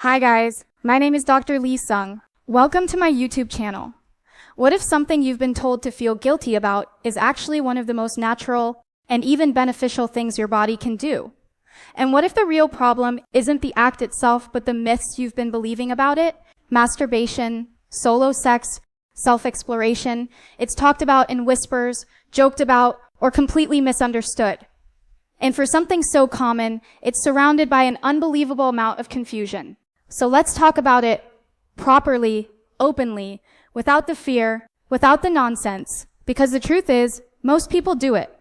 Hi guys, my name is Dr. Lee Sung. Welcome to my YouTube channel. What if something you've been told to feel guilty about is actually one of the most natural and even beneficial things your body can do? And what if the real problem isn't the act itself, but the myths you've been believing about it? Masturbation, solo sex, self-exploration. It's talked about in whispers, joked about, or completely misunderstood. And for something so common, it's surrounded by an unbelievable amount of confusion. So let's talk about it properly, openly, without the fear, without the nonsense, because the truth is, most people do it.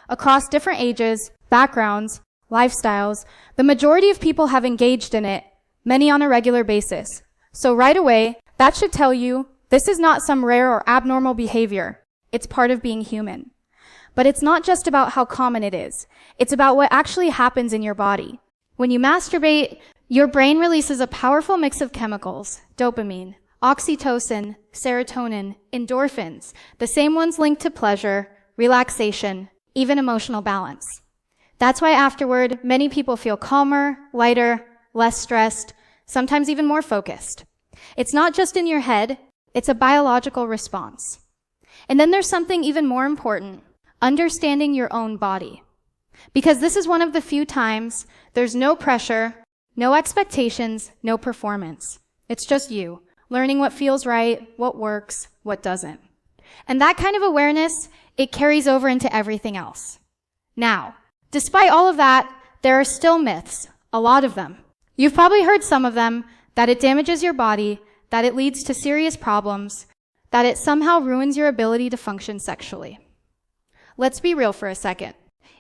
Across different ages, backgrounds, lifestyles, the majority of people have engaged in it, many on a regular basis. So right away, that should tell you this is not some rare or abnormal behavior. It's part of being human. But it's not just about how common it is. It's about what actually happens in your body. When you masturbate, your brain releases a powerful mix of chemicals, dopamine, oxytocin, serotonin, endorphins, the same ones linked to pleasure, relaxation, even emotional balance. That's why afterward, many people feel calmer, lighter, less stressed, sometimes even more focused. It's not just in your head, it's a biological response. And then there's something even more important, understanding your own body. Because this is one of the few times there's no pressure, no expectations, no performance. It's just you, learning what feels right, what works, what doesn't. And that kind of awareness, it carries over into everything else. Now, despite all of that, there are still myths, a lot of them. You've probably heard some of them, that it damages your body, that it leads to serious problems, that it somehow ruins your ability to function sexually. Let's be real for a second.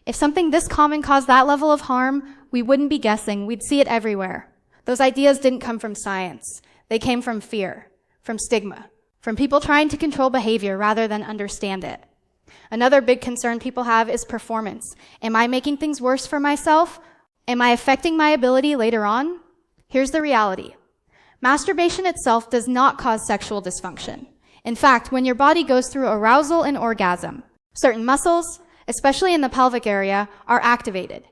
If something this common caused that level of harm, we wouldn't be guessing. We'd see it everywhere. Those ideas didn't come from science. They came from fear, from stigma, from people trying to control behavior rather than understand it. Another big concern people have is performance. Am I making things worse for myself? Am I affecting my ability later on? Here's the reality. Masturbation itself does not cause sexual dysfunction. In fact, when your body goes through arousal and orgasm, certain muscles, especially in the pelvic area, are activated.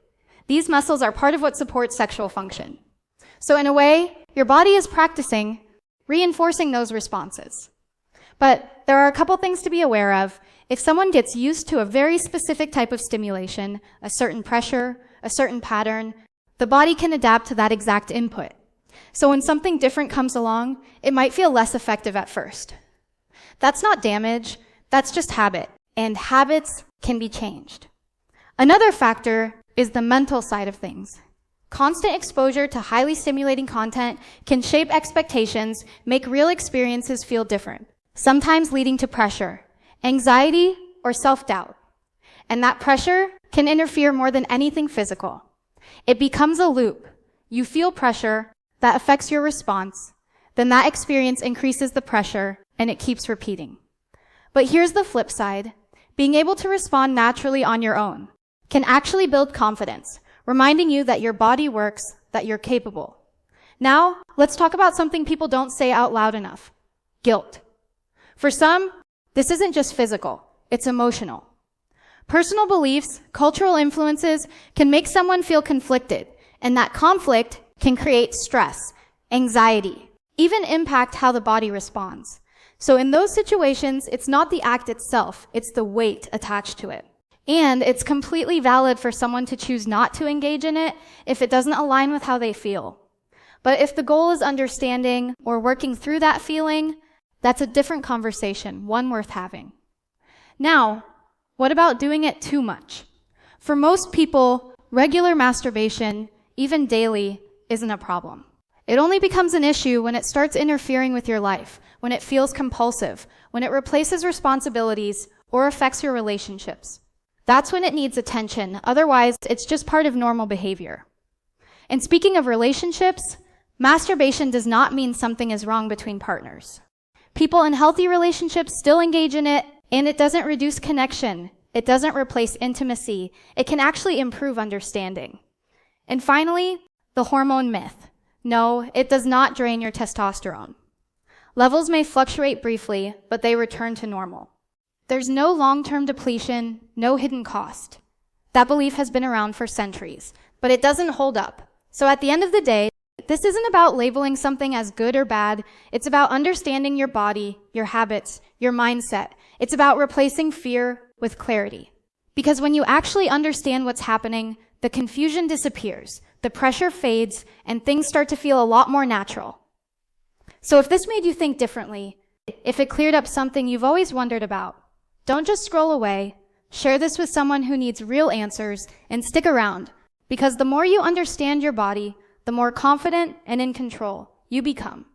These muscles are part of what supports sexual function. So in a way, your body is practicing reinforcing those responses. But there are a couple things to be aware of. If someone gets used to a very specific type of stimulation, a certain pressure, a certain pattern, the body can adapt to that exact input. So when something different comes along, it might feel less effective at first. That's not damage, that's just habit. And habits can be changed. Another factor is the mental side of things. Constant exposure to highly stimulating content can shape expectations, make real experiences feel different, sometimes leading to pressure, anxiety, or self-doubt. And that pressure can interfere more than anything physical. It becomes a loop. You feel pressure that affects your response, then that experience increases the pressure, and it keeps repeating. But here's the flip side. Being able to respond naturally on your own can actually build confidence, reminding you that your body works, that you're capable. Now, let's talk about something people don't say out loud enough: guilt. For some, this isn't just physical, it's emotional. Personal beliefs, cultural influences can make someone feel conflicted, and that conflict can create stress, anxiety, even impact how the body responds. So in those situations, it's not the act itself, it's the weight attached to it. And it's completely valid for someone to choose not to engage in it if it doesn't align with how they feel. But if the goal is understanding or working through that feeling, that's a different conversation, one worth having. Now, what about doing it too much? For most people, regular masturbation, even daily, isn't a problem. It only becomes an issue when it starts interfering with your life, when it feels compulsive, when it replaces responsibilities or affects your relationships. That's when it needs attention. Otherwise, it's just part of normal behavior. And speaking of relationships, masturbation does not mean something is wrong between partners. People in healthy relationships still engage in it, and it doesn't reduce connection. It doesn't replace intimacy. It can actually improve understanding. And finally, the hormone myth. No, it does not drain your testosterone. Levels may fluctuate briefly, but they return to normal. There's no long-term depletion, no hidden cost. That belief has been around for centuries, but it doesn't hold up. So at the end of the day, This isn't about labeling something as good or bad. It's about understanding your body, your habits, your mindset. It's about replacing fear with clarity. Because when you actually understand what's happening, the confusion disappears, the pressure fades, and things start to feel a lot more natural. So if this made you think differently, if it cleared up something you've always wondered about, don't just scroll away. Share this with someone who needs real answers, and stick around, because the more you understand your body, the more confident and in control you become.